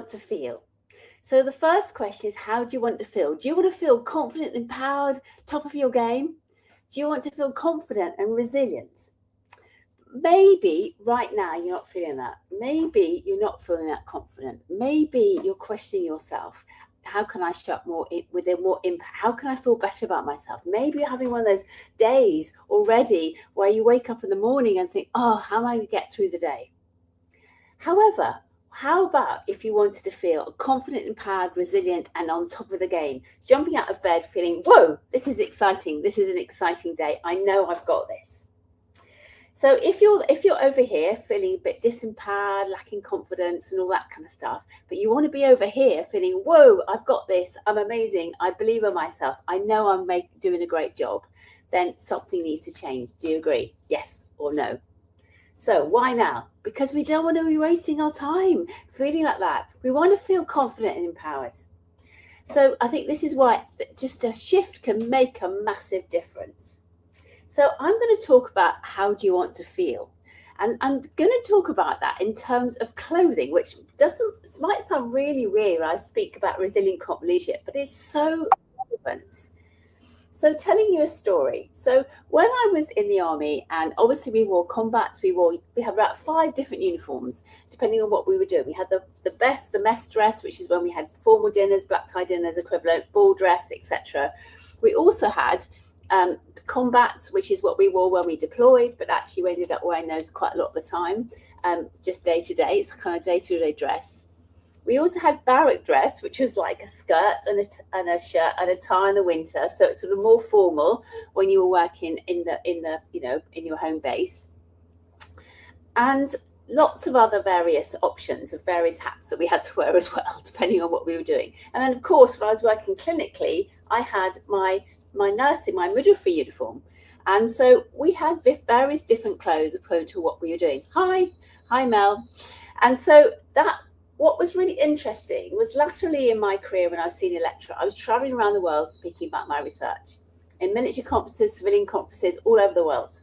want to feel? So the first question is, how do you want to feel? Do you want to feel confident, empowered, top of your game? Do you want to feel confident and resilient? Maybe right now you're not feeling that. Maybe you're not feeling that confident. Maybe you're questioning yourself. How can I show up more with more impact? How can I feel better about myself? Maybe you're having one of those days already where you wake up in the morning and think, oh, how am I going to get through the day? However, how about if you wanted to feel confident, empowered, resilient, and on top of the game, jumping out of bed feeling, whoa, this is exciting. This is an exciting day. I know I've got this. So if you're over here feeling a bit disempowered, lacking confidence and all that kind of stuff, but you want to be over here feeling, whoa, I've got this, I'm amazing, I believe in myself, I know I'm doing a great job, then something needs to change. Do you agree? Yes or no? So why now? Because we don't want to be wasting our time feeling like that. We want to feel confident and empowered. So I think this is why just a shift can make a massive difference. So I'm going to talk about how do you want to feel. And I'm going to talk about that in terms of clothing, which might sound really weird when I speak about resilient leadership, but it's so relevant. So telling you a story. So when I was in the army, and obviously we wore combats, we had about 5 different uniforms, depending on what we were doing. We had the mess dress, which is when we had formal dinners, black tie dinners equivalent, ball dress, etc. We also had combats, which is what we wore when we deployed, but actually we ended up wearing those quite a lot of the time, just day to day. It's kind of day-to-day dress. We also had barrack dress, which was like a skirt and a shirt and a tie in the winter. So it's sort of more formal when you were working in your home base. And lots of other various options of various hats that we had to wear as well, depending on what we were doing. And then, of course, when I was working clinically, I had my nursing, my midwifery uniform. And so we had various different clothes according to what we were doing. Hi, Mel. And so what was really interesting was laterally in my career when I was senior lecturer, I was traveling around the world speaking about my research in military conferences, civilian conferences, all over the world.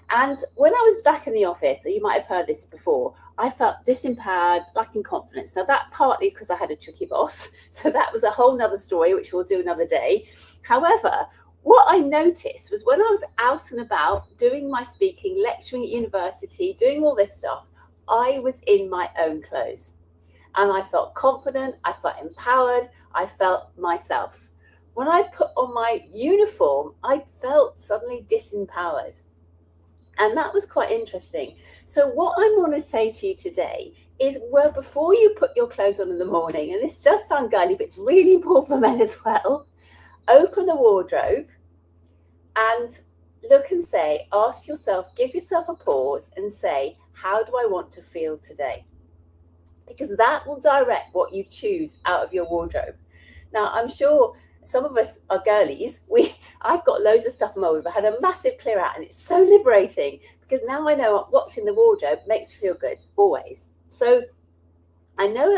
And when I was back in the office, you might have heard this before, I felt disempowered, lacking confidence. Now that partly because I had a tricky boss. So that was a whole nother story, which we'll do another day. However, what I noticed was when I was out and about doing my speaking, lecturing at university, doing all this stuff, I was in my own clothes. And I felt confident, I felt empowered, I felt myself. When I put on my uniform, I felt suddenly disempowered. And that was quite interesting. So what I want to say to you today is, well, before you put your clothes on in the morning, and this does sound girly, but it's really important for men as well, open the wardrobe and look and say, ask yourself, give yourself a pause and say, how do I want to feel today? Because that will direct what you choose out of your wardrobe. Now, I'm sure some of us are girlies. I've got loads of stuff in my wardrobe. I had a massive clear out, and it's so liberating because now I know what's in the wardrobe makes me feel good, always. So I know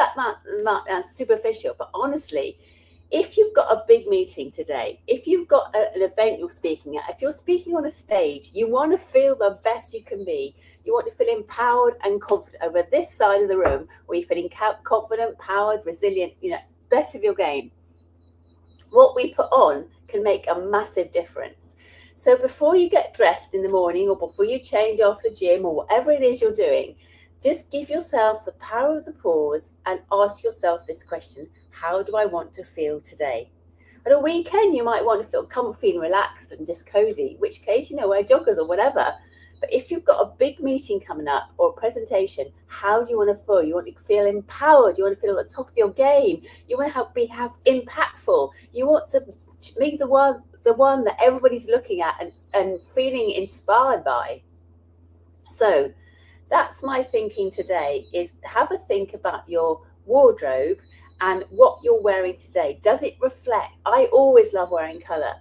that's superficial, but honestly, if you've got a big meeting today, if you've got an event you're speaking at, if you're speaking on a stage, you want to feel the best you can be. You want to feel empowered and confident over this side of the room, where you're feeling confident, powered, resilient, best of your game. What we put on can make a massive difference. So before you get dressed in the morning, or before you change off the gym, or whatever it is you're doing, just give yourself the power of the pause and ask yourself this question: how do I want to feel today? At a weekend, you might want to feel comfy and relaxed and just cozy, in which case, wear joggers or whatever. But if you've got a big meeting coming up or a presentation, how do you want to feel? You want to feel empowered. You want to feel at the top of your game. You want to have impactful. You want to be the one that everybody's looking at and feeling inspired by. So that's my thinking today, is have a think about your wardrobe and what you're wearing today. Does it reflect? I always love wearing color.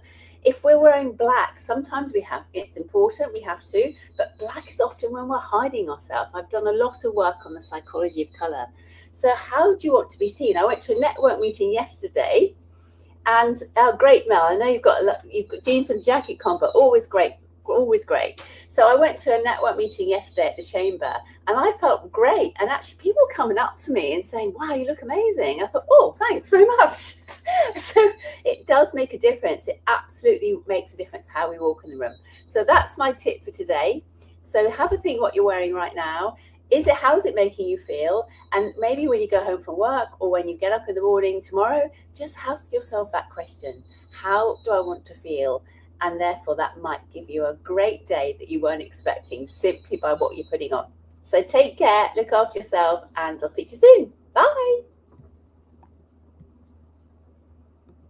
If we're wearing black, sometimes it's important, we have to, but black is often when we're hiding ourselves. I've done a lot of work on the psychology of color. So how do you want to be seen? I went to a network meeting yesterday, and great, Mel, I know you've got jeans and jacket combo, always great. always great. So I went to a network meeting yesterday at the Chamber, and I felt great. And actually, people coming up to me and saying, "Wow, you look amazing." I thought, "Oh, thanks very much." So it does make a difference. It absolutely makes a difference how we walk in the room. So that's my tip for today. So have a think what you're wearing right now. How's it making you feel? And maybe when you go home from work or when you get up in the morning tomorrow, just ask yourself that question. How do I want to feel? And therefore that might give you a great day that you weren't expecting simply by what you're putting on. So take care, look after yourself, and I'll speak to you soon. Bye.